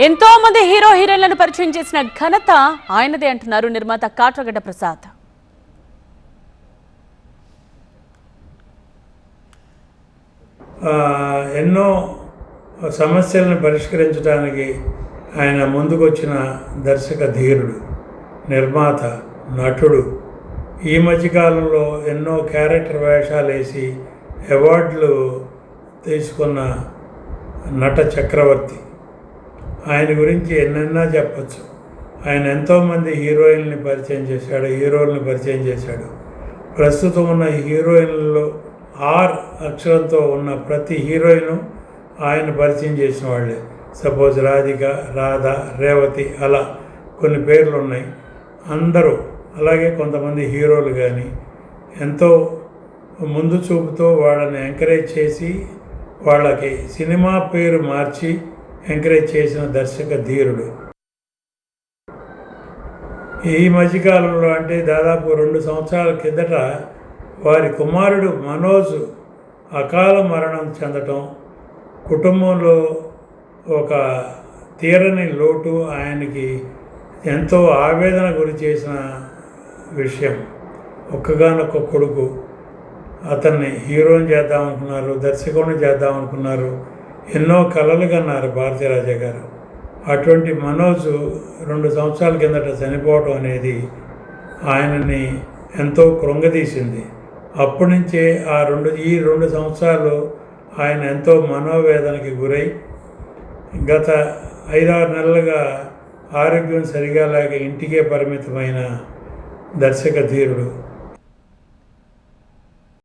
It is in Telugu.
ఎంతో మంది హీరో హీరోయిన్లను పరిచయం చేసిన ఘనత ఆయనదే అంటున్నారు నిర్మాత కాట్రగడ్డ ప్రసాద్. ఎన్నో సమస్యలను పరిష్కరించడానికి ఆయన ముందుకొచ్చిన దర్శక ధీరుడు, నిర్మాత, నటుడు. ఈ మధ్యకాలంలో ఎన్నో క్యారెక్టర్ వేషాలు వేసి అవార్డులు తీసుకున్న నట చక్రవర్తి. ఆయన గురించి ఎన్నెన్నా చెప్పచ్చు. ఆయన ఎంతోమంది హీరోయిన్లని పరిచయం చేశాడు, హీరోల్ని పరిచయం చేశాడు. ప్రస్తుతం ఉన్న హీరోయిన్లలో ఆర్ అక్షరంతో ఉన్న ప్రతి హీరోయిను ఆయన పరిచయం చేసిన వాళ్ళే. సపోజ్ రాధిక, రాధ, రేవతి, అలా కొన్ని పేర్లు ఉన్నాయి. అందరూ అలాగే కొంతమంది హీరోలు కానీ ఎంతో ముందు చూపుతో వాళ్ళని ఎంకరేజ్ చేసి వాళ్ళకి సినిమా పేరు మార్చి ఎంకరేజ్ చేసిన దర్శక ధీరుడు. ఈ మధ్యకాలంలో అంటే దాదాపు 2 సంవత్సరాల కిందట వారి కుమారుడు మనోజ్ అకాల మరణం చెందటం కుటుంబంలో ఒక తీరని లోటు, ఆయనకి ఎంతో ఆవేదన గురి చేసిన విషయం. ఒక్కగానొక్క కొడుకు, అతన్ని హీరోని చేద్దామనుకున్నారు, దర్శకుడిని చేద్దామనుకున్నారు, ఎన్నో కలలు కన్నారు భారతీరాజా గారు. అటువంటి మనోజ్ 2 సంవత్సరాల కిందట చనిపోవటం అనేది ఆయనని ఎంతో కృంగదీసింది. అప్పటి నుంచే ఈ 2 సంవత్సరాలు ఆయన ఎంతో మనోవేదనకి గురై గత 5-6 నెలలుగా ఆరోగ్యం సరిగా లేక ఇంటికే పరిమితమైన దర్శక ధీరుడు.